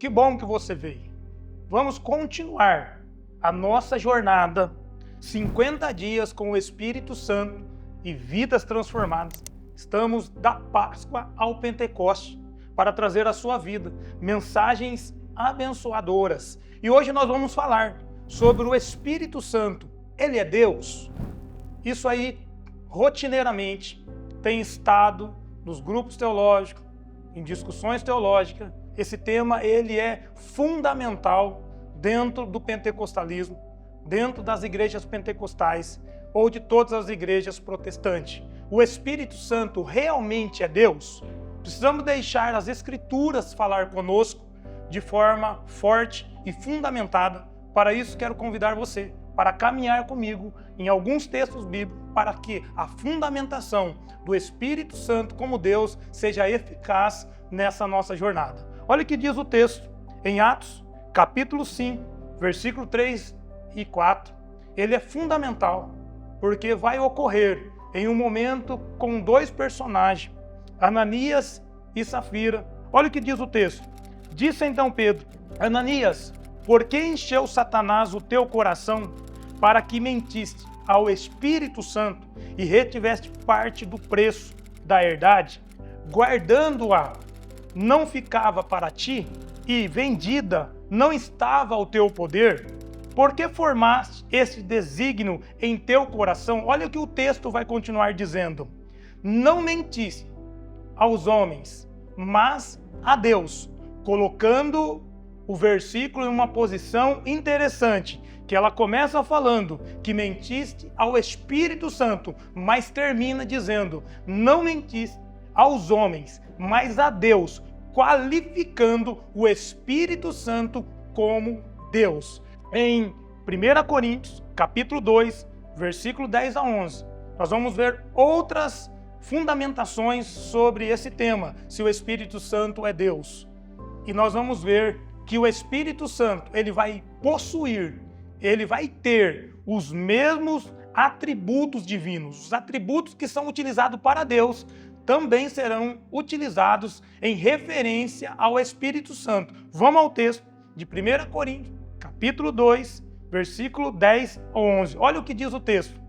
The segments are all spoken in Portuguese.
Que bom que você veio. Vamos continuar a nossa jornada, 50 dias com o Espírito Santo e vidas transformadas. Estamos da Páscoa ao Pentecoste para trazer à sua vida mensagens abençoadoras. E hoje nós vamos falar sobre o Espírito Santo. Ele é Deus? Isso aí, rotineiramente, tem estado nos grupos teológicos, em discussões teológicas. Esse tema ele é fundamental dentro do pentecostalismo, dentro das igrejas pentecostais ou de todas as igrejas protestantes. O Espírito Santo realmente é Deus? Precisamos deixar as Escrituras falar conosco de forma forte e fundamentada. Para isso, quero convidar você para caminhar comigo em alguns textos bíblicos para que a fundamentação do Espírito Santo como Deus seja eficaz nessa nossa jornada. Olha o que diz o texto em Atos, capítulo 5, versículo 3 e 4. Ele é fundamental, porque vai ocorrer em um momento com dois personagens, Ananias e Safira. Olha o que diz o texto. Disse então Pedro: Ananias, por que encheu Satanás o teu coração para que mentiste ao Espírito Santo e retiveste parte do preço da herdade? Guardando-a, não ficava para ti, e vendida não estava ao teu poder? Por que formaste esse desígnio em teu coração? Olha o que o texto vai continuar dizendo. Não mentiste aos homens, mas a Deus, colocando o versículo em uma posição interessante, que ela começa falando que mentiste ao Espírito Santo, mas termina dizendo, não mentiste aos homens, mas a Deus, qualificando o Espírito Santo como Deus. Em 1 Coríntios, capítulo 2, versículo 10 a 11, nós vamos ver outras fundamentações sobre esse tema, se o Espírito Santo é Deus. E nós vamos ver que o Espírito Santo, ele vai possuir, ele vai ter os mesmos atributos divinos. Os atributos que são utilizados para Deus também serão utilizados em referência ao Espírito Santo. Vamos ao texto de 1 Coríntios, capítulo 2, versículo 10 a 11. Olha o que diz o texto.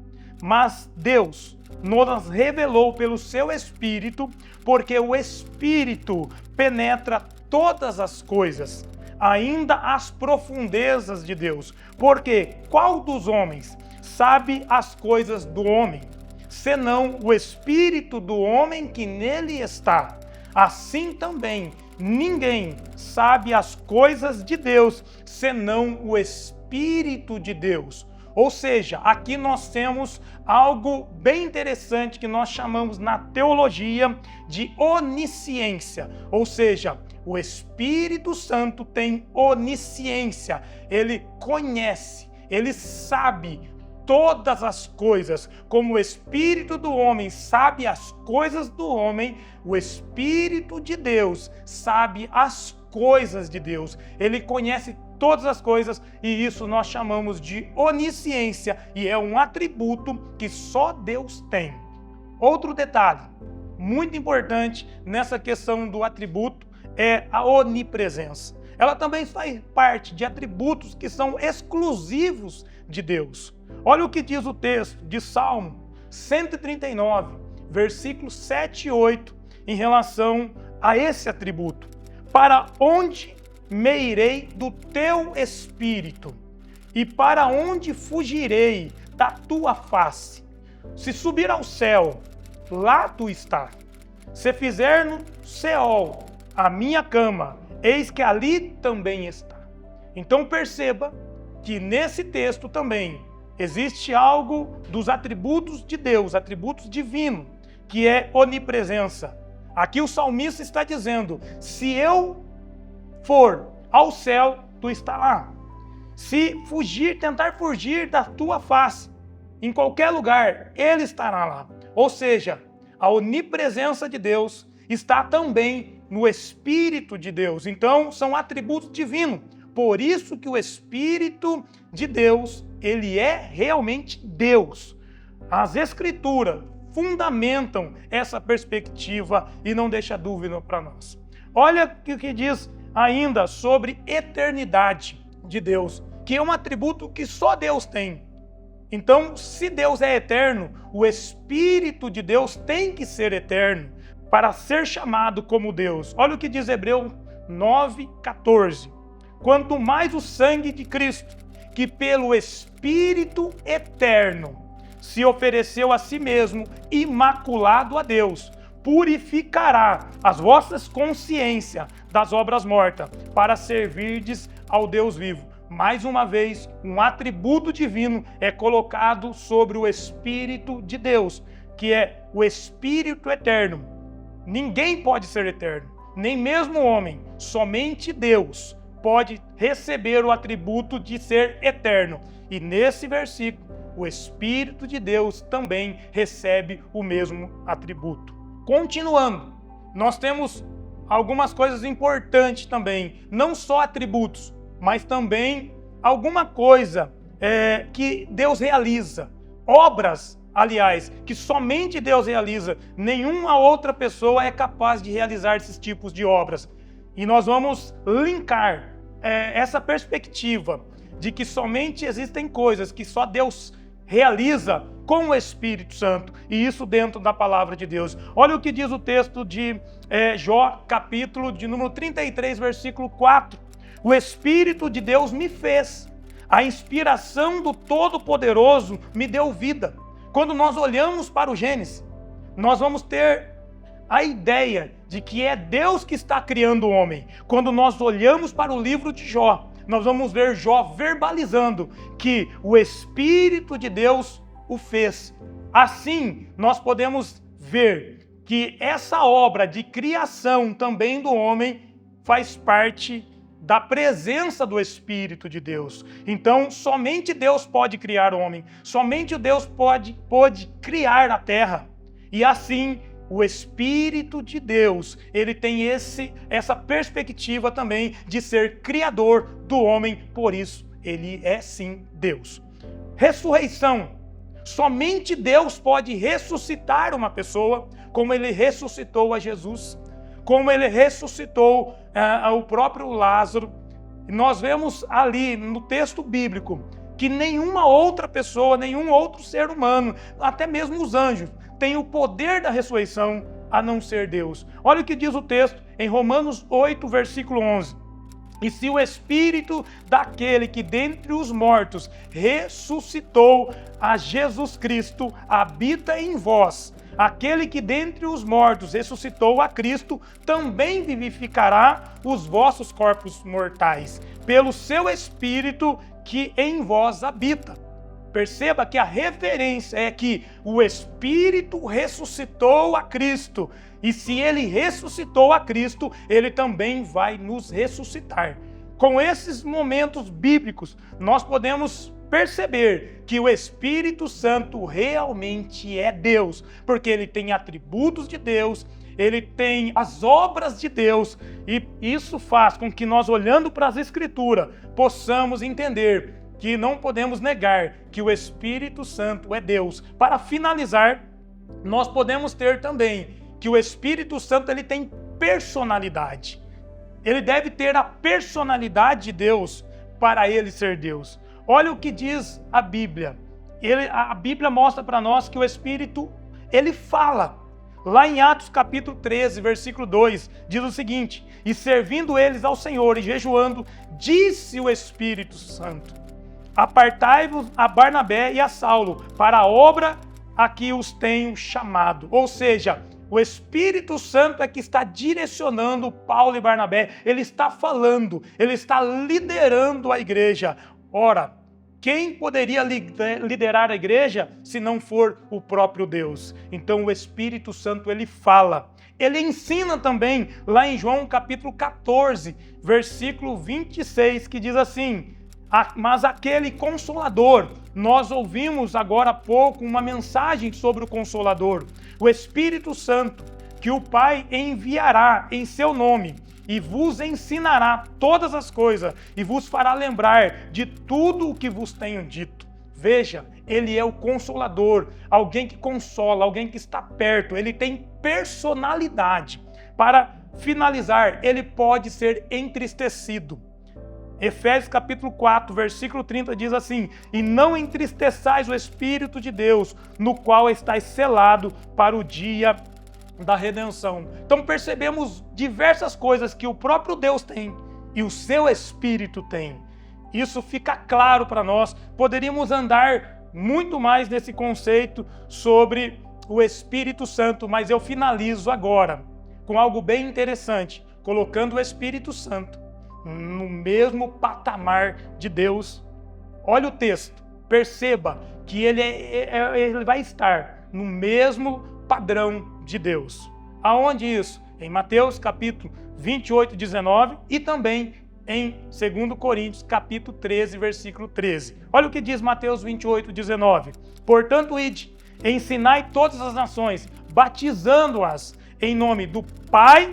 Mas Deus nos revelou pelo seu Espírito, porque o Espírito penetra todas as coisas, ainda as profundezas de Deus. Porque qual dos homens sabe as coisas do homem, senão o Espírito do homem que nele está? Assim também, ninguém sabe as coisas de Deus, senão o Espírito de Deus. Ou seja, aqui nós temos algo bem interessante que nós chamamos na teologia de onisciência. Ou seja, o Espírito Santo tem onisciência. Ele conhece, ele sabe todas as coisas. Como o Espírito do homem sabe as coisas do homem, o Espírito de Deus sabe as coisas de Deus. Ele conhece todas as coisas e isso nós chamamos de onisciência e é um atributo que só Deus tem. Outro detalhe muito importante nessa questão do atributo é a onipresença. Ela também faz parte de atributos que são exclusivos de Deus. Olha o que diz o texto de Salmo 139, versículos 7 e 8, em relação a esse atributo. Para onde me irei do teu Espírito? E para onde fugirei da tua face? Se subir ao céu, lá tu está. Se fizer no Seol a minha cama, eis que ali também está. Então perceba que nesse texto também existe algo dos atributos de Deus, atributos divinos, que é onipresença. Aqui o salmista está dizendo, se eu for ao céu, tu está lá. Se fugir, tentar fugir da tua face, em qualquer lugar, ele estará lá. Ou seja, a onipresença de Deus está também no Espírito de Deus. Então, são atributos divinos. Por isso que o Espírito de Deus, ele é realmente Deus. As Escrituras fundamentam essa perspectiva e não deixa dúvida para nós. Olha o que diz ainda sobre eternidade de Deus, que é um atributo que só Deus tem. Então, se Deus é eterno, o Espírito de Deus tem que ser eterno para ser chamado como Deus. Olha o que diz Hebreus 9:14. Quanto mais o sangue de Cristo, que pelo Espírito eterno se ofereceu a si mesmo, imaculado a Deus, purificará as vossas consciências das obras mortas, para servirdes ao Deus vivo. Mais uma vez, um atributo divino é colocado sobre o Espírito de Deus, que é o Espírito eterno. Ninguém pode ser eterno, nem mesmo o homem, somente Deus pode receber o atributo de ser eterno. E nesse versículo, o Espírito de Deus também recebe o mesmo atributo. Continuando, nós temos algumas coisas importantes também, não só atributos, mas também alguma coisa que Deus realiza, obras, aliás, que somente Deus realiza, nenhuma outra pessoa é capaz de realizar esses tipos de obras. E nós vamos linkar essa perspectiva de que somente existem coisas que só Deus realiza com o Espírito Santo, e isso dentro da palavra de Deus. Olha o que diz o texto de Jó, capítulo de número 33, versículo 4. O Espírito de Deus me fez, a inspiração do Todo-Poderoso me deu vida. Quando nós olhamos para o Gênesis, nós vamos ter a ideia de que é Deus que está criando o homem. Quando nós olhamos para o livro de Jó, nós vamos ver Jó verbalizando que o Espírito de Deus o fez. Assim, nós podemos ver que essa obra de criação também do homem faz parte da presença do Espírito de Deus. Então, somente Deus pode criar o homem, somente Deus pode criar a terra. E assim, o Espírito de Deus, ele tem essa perspectiva também de ser criador do homem, por isso ele é sim Deus. Ressurreição. Somente Deus pode ressuscitar uma pessoa, como ele ressuscitou a Jesus, como ele ressuscitou o próprio Lázaro. Nós vemos ali no texto bíblico que nenhuma outra pessoa, nenhum outro ser humano, até mesmo os anjos, tem o poder da ressurreição a não ser Deus. Olha o que diz o texto em Romanos 8, versículo 11. E se o Espírito daquele que dentre os mortos ressuscitou a Jesus Cristo habita em vós, aquele que dentre os mortos ressuscitou a Cristo também vivificará os vossos corpos mortais, pelo seu Espírito que em vós habita. Perceba que a referência é que o Espírito ressuscitou a Cristo. E se ele ressuscitou a Cristo, ele também vai nos ressuscitar. Com esses momentos bíblicos, nós podemos perceber que o Espírito Santo realmente é Deus, porque ele tem atributos de Deus, ele tem as obras de Deus, e isso faz com que nós, olhando para as Escrituras, possamos entender que não podemos negar que o Espírito Santo é Deus. Para finalizar, nós podemos ter também que o Espírito Santo ele tem personalidade. Ele deve ter a personalidade de Deus para ele ser Deus. Olha o que diz a Bíblia. A Bíblia mostra para nós que o Espírito, ele fala. Lá em Atos capítulo 13, versículo 2, diz o seguinte: e servindo eles ao Senhor e jejuando, disse o Espírito Santo: apartai-vos a Barnabé e a Saulo para a obra a que os tenho chamado. Ou seja, o Espírito Santo é que está direcionando Paulo e Barnabé, ele está falando, ele está liderando a igreja. Ora, quem poderia liderar a igreja se não for o próprio Deus? Então o Espírito Santo ele fala. Ele ensina também lá em João capítulo 14, versículo 26, que diz assim: mas aquele Consolador, nós ouvimos agora há pouco uma mensagem sobre o Consolador, o Espírito Santo, que o Pai enviará em seu nome, e vos ensinará todas as coisas, e vos fará lembrar de tudo o que vos tenho dito. Veja, ele é o Consolador, alguém que consola, alguém que está perto, ele tem personalidade. Para finalizar, ele pode ser entristecido. Efésios capítulo 4, versículo 30 diz assim: e não entristeçais o Espírito de Deus, no qual estáis selado para o dia da redenção. Então percebemos diversas coisas que o próprio Deus tem e o seu Espírito tem. Isso fica claro para nós. Poderíamos andar muito mais nesse conceito sobre o Espírito Santo, mas eu finalizo agora com algo bem interessante, colocando o Espírito Santo no mesmo patamar de Deus. Olha o texto, perceba que ele vai estar no mesmo padrão de Deus. Aonde isso? Em Mateus capítulo 28, 19 e também em 2 Coríntios capítulo 13, versículo 13. Olha o que diz Mateus 28, 19. Portanto, ide, ensinai todas as nações, batizando-as em nome do Pai,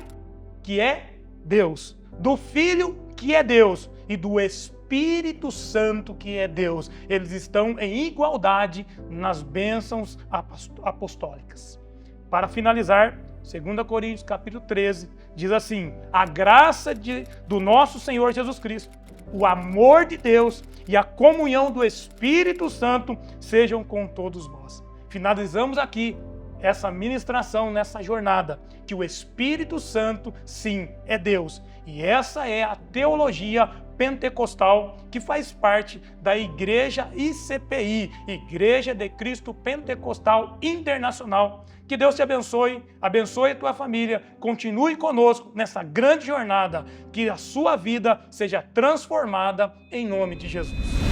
que é Deus, do Filho, que é Deus, e do Espírito Santo, que é Deus. Eles estão em igualdade nas bênçãos apostólicas. Para finalizar, 2 Coríntios capítulo 13, diz assim: a graça do nosso Senhor Jesus Cristo, o amor de Deus e a comunhão do Espírito Santo sejam com todos nós. Finalizamos aqui essa ministração nessa jornada, que o Espírito Santo, sim, é Deus. E essa é a teologia pentecostal que faz parte da Igreja ICPI, Igreja de Cristo Pentecostal Internacional. Que Deus te abençoe, abençoe a tua família, continue conosco nessa grande jornada, que a sua vida seja transformada em nome de Jesus.